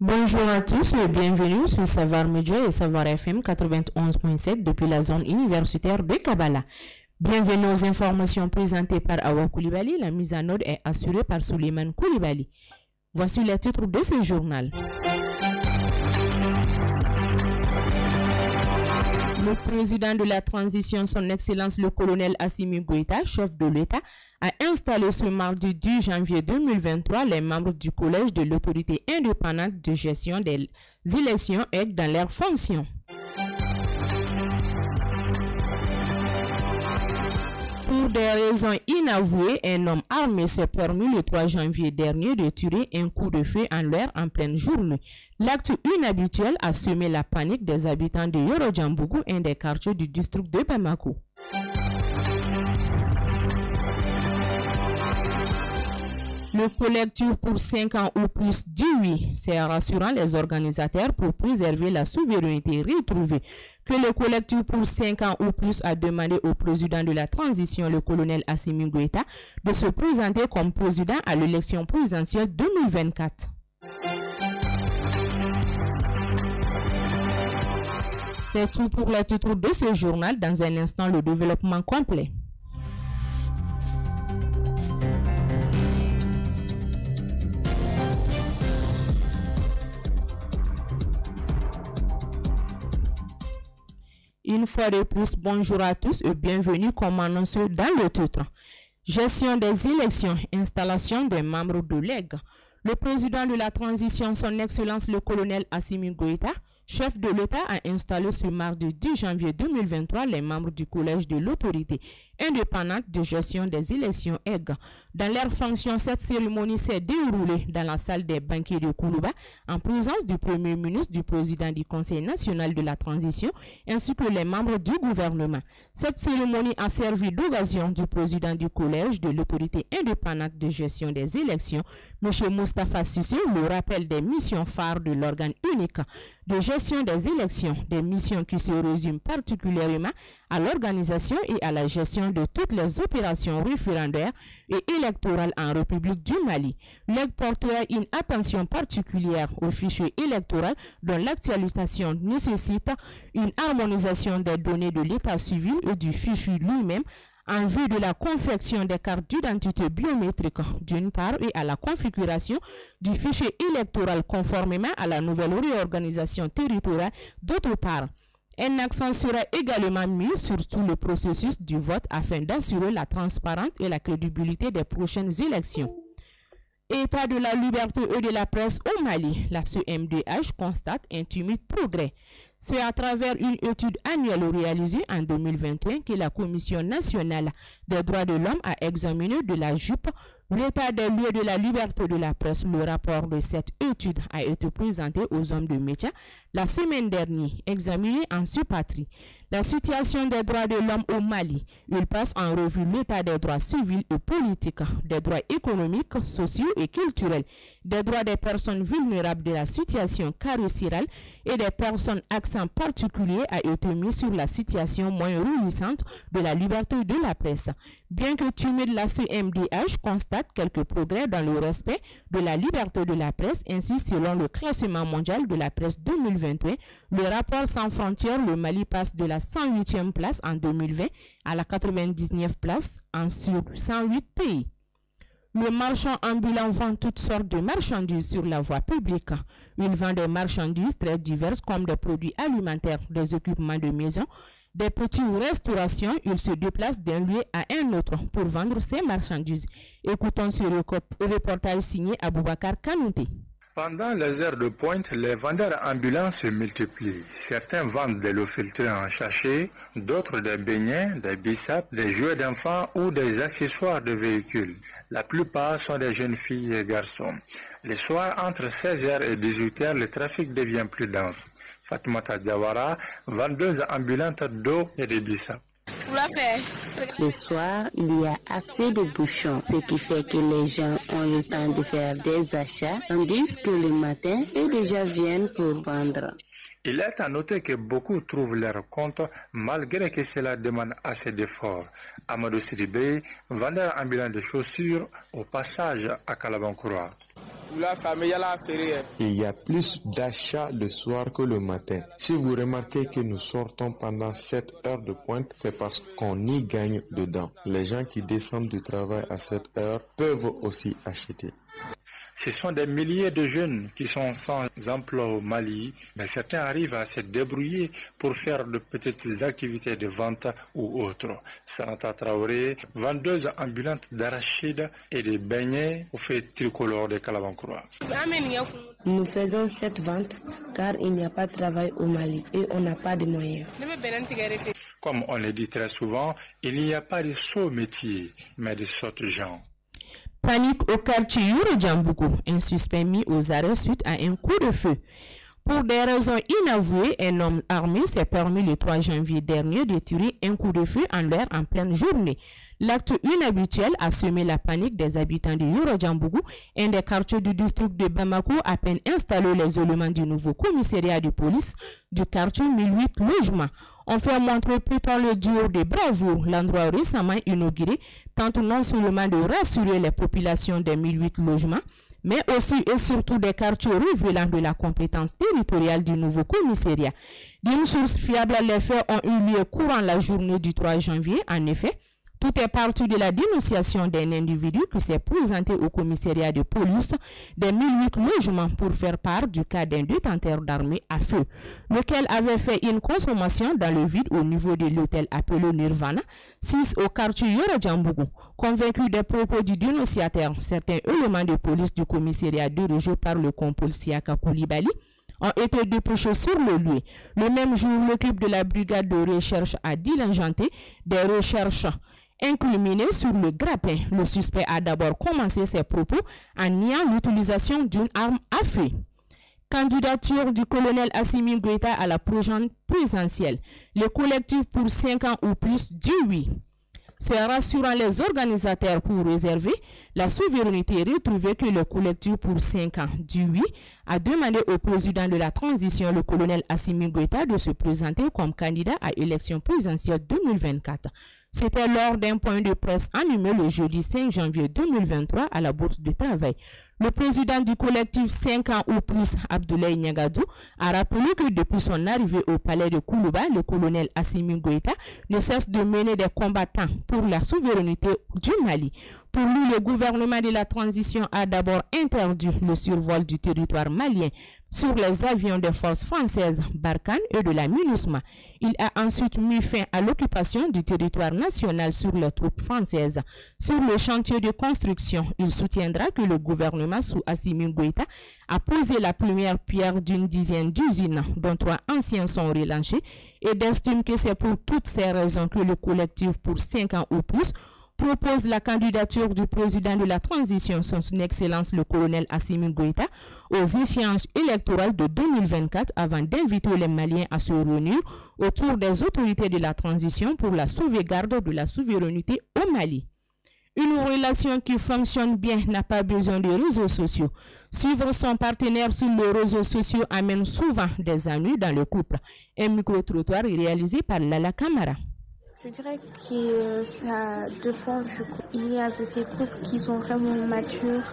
Bonjour à tous et bienvenue sur Savoir Média et Savoir FM 91.7 depuis la zone universitaire de Kabbalah. Bienvenue aux informations présentées par Awa Koulibaly. La mise en ordre est assurée par Souleymane Koulibaly. Voici les titres de ce journal. Le président de la transition, son Excellence le colonel Assimi Goïta, chef de l'État, a installé ce mardi 10 janvier 2023 les membres du collège de l'autorité indépendante de gestion des élections et dans leurs fonctions. Pour des raisons inavouées, un homme armé s'est permis le 3 janvier dernier de tirer un coup de feu en l'air en pleine journée. L'acte inhabituel a semé la panique des habitants de Yoro-Djambougou, un des quartiers du district de Bamako. Le collectif pour 5 ans ou plus dit oui. C'est rassurant les organisateurs pour préserver la souveraineté retrouvée que le collectif pour 5 ans ou plus a demandé au président de la transition, le colonel Assimi Goïta, de se présenter comme président à l'élection présidentielle 2024. C'est tout pour le titre de ce journal. Dans un instant, le développement complet. Une fois de plus, bonjour à tous et bienvenue comme annoncé dans le titre. Gestion des élections, installation des membres de l'EG. Le président de la transition, son Excellence le colonel Assimi Goïta, chef de l'État, a installé ce mardi 10 janvier 2023 les membres du collège de l'autorité indépendante de gestion des élections EG. Dans leur fonction, cette cérémonie s'est déroulée dans la salle des banquets de Koulouba en présence du Premier ministre, du président du Conseil national de la transition ainsi que les membres du gouvernement. Cette cérémonie a servi d'occasion du président du collège de l'autorité indépendante de gestion des élections, M. Moustapha Sissé, le rappel des missions phares de l'organe unique de gestion des élections, des missions qui se résument particulièrement à l'organisation et à la gestion de toutes les opérations référendaires et électorales en République du Mali. L'EG portera une attention particulière aux fichiers électoraux dont l'actualisation nécessite une harmonisation des données de l'état civil et du fichier lui-même en vue de la confection des cartes d'identité biométrique d'une part et à la configuration du fichier électoral conformément à la nouvelle réorganisation territoriale d'autre part. Un accent sera également mis sur tout le processus du vote afin d'assurer la transparence et la crédibilité des prochaines élections. État de la liberté et de la presse au Mali, la CMDH constate un timide progrès. C'est à travers une étude annuelle réalisée en 2021 que la Commission nationale des droits de l'homme a examiné de la JUP l'état des lieux de la liberté de la presse. Le rapport de cette étude a été présenté aux hommes de médias la semaine dernière, examiné en suppatrie. La situation des droits de l'homme au Mali. Il passe en revue l'état des droits civils et politiques, des droits économiques, sociaux et culturels, des droits des personnes vulnérables de la situation carcérale et des personnes. Accent particulier a été mis sur la situation moins réjouissante de la liberté de la presse. Bien que timide, la CMDH constate quelques progrès dans le respect de la liberté de la presse. Ainsi, selon le classement mondial de la presse 2021, le rapport Sans frontières, le Mali passe de la 108e place en 2020 à la 99e place sur 108 pays. Le marchand ambulant vend toutes sortes de marchandises sur la voie publique. Il vend des marchandises très diverses comme des produits alimentaires, des équipements de maison, des petites restaurations. Il se déplace d'un lieu à un autre pour vendre ses marchandises. Écoutons ce reportage signé Aboubakar Kanouté. Pendant les heures de pointe, les vendeurs ambulants se multiplient. Certains vendent de l'eau filtrée en sachet, d'autres des beignets, des bissapes, des jouets d'enfants ou des accessoires de véhicules. La plupart sont des jeunes filles et garçons. Les soirs, entre 16h et 18h, le trafic devient plus dense. Fatoumata Diawara, vendeuse ambulante d'eau et de bissapes. Le soir, il y a assez de bouchons, ce qui fait que les gens ont le temps de faire des achats, tandis que le matin, eux déjà viennent pour vendre. Il est à noter que beaucoup trouvent leur compte malgré que cela demande assez d'efforts. Amadou Sidibé, vendeur ambulant de chaussures au passage à Kalabankura. Il y a plus d'achats le soir que le matin. Si vous remarquez que nous sortons pendant 7 heures de pointe, c'est parce qu'on y gagne dedans. Les gens qui descendent du travail à cette heure peuvent aussi acheter. Ce sont des milliers de jeunes qui sont sans emploi au Mali, mais certains arrivent à se débrouiller pour faire de petites activités de vente ou autres. Sanata Traoré, vendeuse ambulante d'arachides et de beignets au fait tricolore de Kalabankura. Nous faisons cette vente car il n'y a pas de travail au Mali et on n'a pas de moyens. Comme on le dit très souvent, il n'y a pas de sot métier, mais de sottes gens. Panique au quartier Yoro-Djambougou, un suspect mis aux arrêts suite à un coup de feu. Pour des raisons inavouées, un homme armé s'est permis le 3 janvier dernier de tirer un coup de feu en l'air en pleine journée. L'acte inhabituel a semé la panique des habitants de Yoro-Djambougou, un des quartiers du district de Bamako, à peine installé les éléments du nouveau commissariat de police du quartier 1008 logements. On fait montrer plus tard le duo de bravoure, l'endroit récemment inauguré, tente non seulement de rassurer les populations des 1008 logements, mais aussi et surtout des quartiers révélant de la compétence territoriale du nouveau commissariat. D'une source fiable, les faits ont eu lieu courant la journée du 3 janvier. En effet, tout est parti de la dénonciation d'un individu qui s'est présenté au commissariat de police des 1008 logements pour faire part du cas d'un détenteur d'armes à feu, lequel avait fait une consommation dans le vide au niveau de l'hôtel appelé Nirvana, 6 au quartier Yoro-Djambougou. Convaincu des propos du dénonciateur, certains éléments de police du commissariat dirigés par le compole Siaka Koulibaly ont été dépêchés sur le lieu. Le même jour, l'équipe de la brigade de recherche a diligenté des recherches incriminé sur le grappin. Le suspect a d'abord commencé ses propos en niant l'utilisation d'une arme à feu. Candidature du colonel Assimi Goïta à la prochaine présidentielle. Le collectif pour 5 ans ou plus dit oui. Se rassurant les organisateurs pour réserver la souveraineté retrouvée que le collectif pour 5 ans du 8 a demandé au président de la transition, le colonel Assimi Goïta, de se présenter comme candidat à l'élection présidentielle 2024. C'était lors d'un point de presse animé le jeudi 5 janvier 2023 à la Bourse du Travail. Le président du collectif 5 ans ou plus, Abdoulaye Niagadou, a rappelé que depuis son arrivée au palais de Koulouba, le colonel Assimi Goïta ne cesse de mener des combattants pour la souveraineté du Mali. Pour lui, le gouvernement de la transition a d'abord interdit le survol du territoire malien sur les avions des forces françaises Barkhane et de la MINUSMA. Il a ensuite mis fin à l'occupation du territoire national sur les troupes françaises. Sur le chantier de construction, il soutiendra que le gouvernement sous Assimi Goïta a posé la première pierre d'une dizaine d'usines, dont 3 anciens sont relâchés, et d'estime que c'est pour toutes ces raisons que le collectif pour 5 ans ou plus propose la candidature du président de la transition, son excellence le colonel Assimi Goïta, aux échéances électorales de 2024 avant d'inviter les Maliens à se réunir autour des autorités de la transition pour la sauvegarde de la souveraineté au Mali. Une relation qui fonctionne bien n'a pas besoin de réseaux sociaux. Suivre son partenaire sur les réseaux sociaux amène souvent des ennuis dans le couple. Un micro-trottoir est réalisé par Lala Camara. Je dirais que ça dépend du couple. Il y a de ces couples qui sont vraiment matures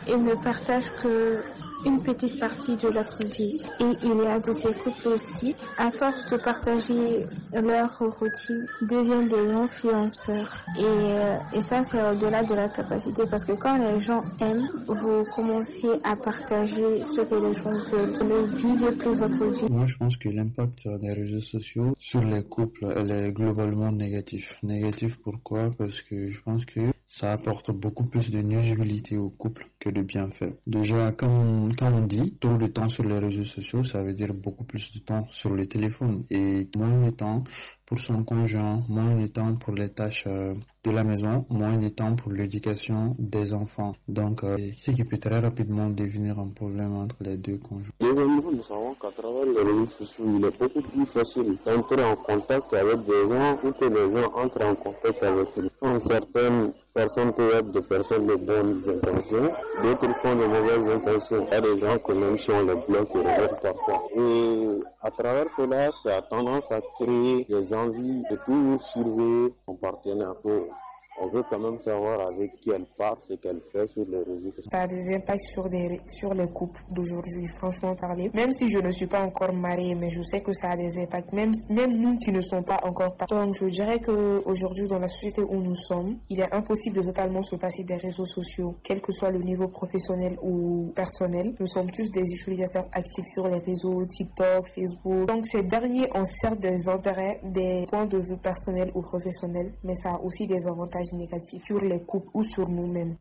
et ne partagent qu'une petite partie de leur vie. Et il y a de ces couples aussi, à force de partager leur routine, deviennent des influenceurs. Et ça, c'est au-delà de la capacité, parce que quand les gens aiment, vous commencez à partager ce que les gens veulent. Ne vivez plus votre vie. Moi, je pense que l'impact des réseaux sociaux sur les couples, elle est globalement négatif. Négatif pourquoi? Parce que je pense que ça apporte beaucoup plus de nuisibilité au couple que de bienfaits. Déjà, quand on dit trop de temps sur les réseaux sociaux, ça veut dire beaucoup plus de temps sur le téléphone et moins de temps pour son conjoint, moins de temps pour les tâches de la maison, moins de temps pour l'éducation des enfants. Donc, ce qui peut très rapidement devenir un problème entre les deux conjoints. Également, nous savons qu'à travers les réseaux sociaux, il est beaucoup plus facile d'entrer en contact avec des gens ou que les gens entrent en contact avec eux. Certaines personnes peuvent être des personnes de bonnes intentions, d'autres font de mauvaises intentions. Il y a des gens que même si on les bloque, ils regardent parfois. Et à travers cela, ça a tendance à créer des envies de toujours surveiller son partenaire. On veut quand même savoir avec qui elle part, ce qu'elle fait sur les réseaux sociaux. Ça a des impacts sur les couples d'aujourd'hui, franchement parler. Même si je ne suis pas encore mariée, mais je sais que ça a des impacts. Même nous qui ne sommes pas encore parents. Donc je dirais qu'aujourd'hui, dans la société où nous sommes, il est impossible de totalement se passer des réseaux sociaux, quel que soit le niveau professionnel ou personnel. Nous sommes tous des utilisateurs actifs sur les réseaux, TikTok, Facebook. Donc ces derniers ont certes des intérêts, des points de vue personnels ou professionnels, mais ça a aussi des avantages négatifs sur les couples ou sur nous-mêmes.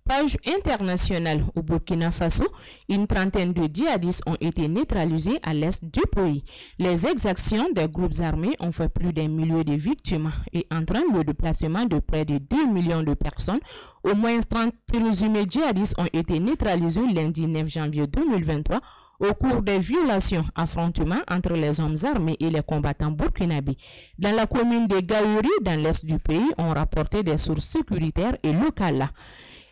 Page internationale au Burkina Faso, une trentaine de djihadistes ont été neutralisés à l'est du pays. Les exactions des groupes armés ont fait plus d'1 million de victimes et entraînent le déplacement de près de 2 millions de personnes. Au moins 30 présumés djihadistes ont été neutralisés lundi 9 janvier 2023 au cours des affrontements entre les hommes armés et les combattants burkinabés. Dans la commune de Gaouri, dans l'est du pays, ont rapporté des sources sécuritaires et locales.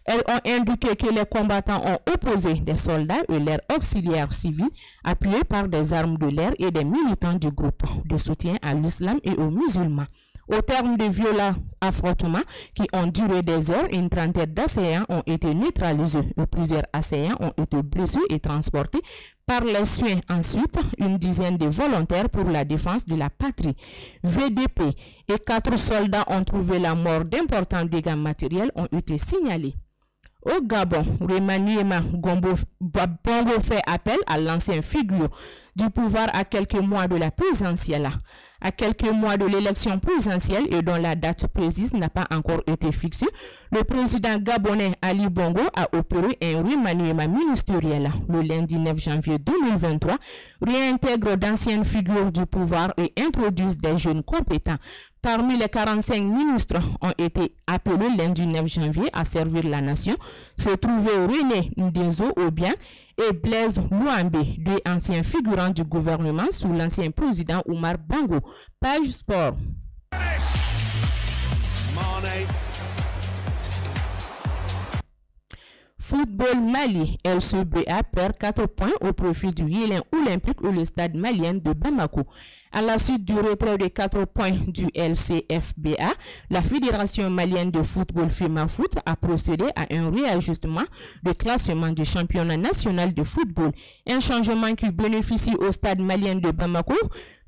Elles ont indiqué que les combattants ont opposé des soldats et leurs auxiliaires civils appuyés par des armes de l'air et des militants du groupe de soutien à l'islam et aux musulmans. Au terme de violents affrontements qui ont duré des heures, une trentaine d'assaillants ont été neutralisés et plusieurs assaillants ont été blessés et transportés par les soins. Ensuite, une dizaine de volontaires pour la défense de la patrie, VDP, et 4 soldats ont trouvé la mort. D'importants dégâts matériels ont été signalés. Au Gabon, Remaniema Bongo fait appel à l'ancienne figure du pouvoir à quelques mois de la présidentielle. À quelques mois de l'élection présidentielle et dont la date précise n'a pas encore été fixée, le président gabonais Ali Bongo a opéré un remaniement ministériel. Le lundi 9 janvier 2023, réintègre d'anciennes figures du pouvoir et introduisent des jeunes compétents. Parmi les 45 ministres ont été appelés lundi 9 janvier à servir la nation. Se trouvaient René Ndezo Obiang et Blaise Louambé, deux anciens figurants du gouvernement sous l'ancien président Oumar Bongo. Page Sport. Football Mali, LCBA perd 4 points au profit du Yélen Olympique ou le stade malien de Bamako. À la suite du retrait de 4 points du LCFBA, la Fédération malienne de football FEMAFOOT a procédé à un réajustement de classement du championnat national de football. Un changement qui bénéficie au stade malien de Bamako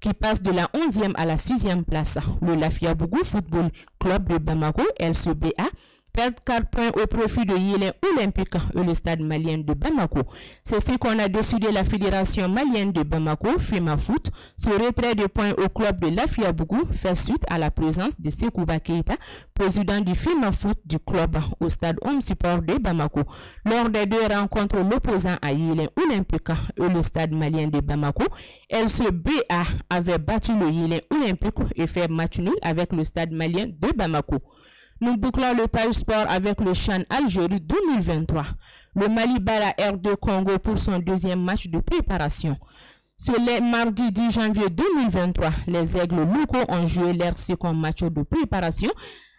qui passe de la 11e à la 6e place. Le Lafiabougou Football Club de Bamako, LCBA, perd 4 points au profit de Yélen Olympique et le stade malien de Bamako. C'est ce qu'on a décidé la Fédération malienne de Bamako, FEMAFOOT. Ce retrait de points au club de Lafiabougou fait suite à la présence de Sekouba Keita, président du FEMAFOOT du club au stade Home Support de Bamako. Lors des 2 rencontres, l'opposant à Yélen Olympique et le stade malien de Bamako, LCBA avait battu le Yélen Olympique et fait match nul avec le stade malien de Bamako. Nous bouclons le page sport avec le CHAN Algérie 2023. Le Mali bat la R2 Congo pour son 2e match de préparation. Ce mardi 10 janvier 2023, les Aigles locaux ont joué leur 2e match de préparation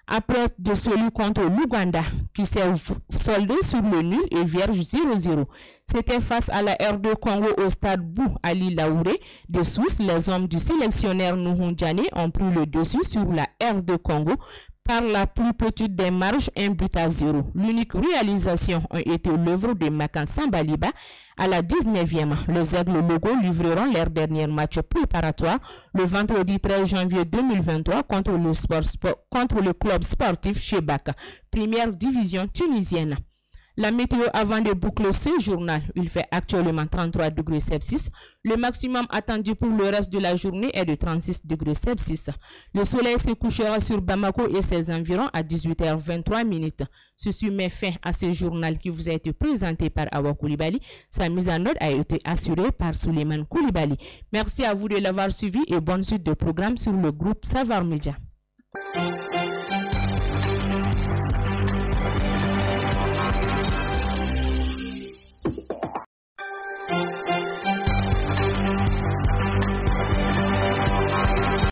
après de celui contre l'Ouganda qui s'est soldé sur le nul et vierge 0-0. C'était face à la R2 Congo au stade Bou Ali Laouré de Sousse. Les hommes du sélectionneur Nuhun Djane ont pris le dessus sur la R2 Congo par la plus petite des marges, 1-0. L'unique réalisation a été l'œuvre de Makan Sambaliba à la 19e. Les Aigles locaux livreront leur dernier match préparatoire le vendredi 13 janvier 2023 contre le club sportif Chebak, première division tunisienne. La météo avant de boucler ce journal, il fait actuellement 33 degrés Celsius. Le maximum attendu pour le reste de la journée est de 36 degrés Celsius. Le soleil se couchera sur Bamako et ses environs à 18h23 minutes. Ceci met fin à ce journal qui vous a été présenté par Awa Koulibaly. Sa mise en ordre a été assurée par Souleymane Koulibaly. Merci à vous de l'avoir suivi et bonne suite de programme sur le groupe Savar Media.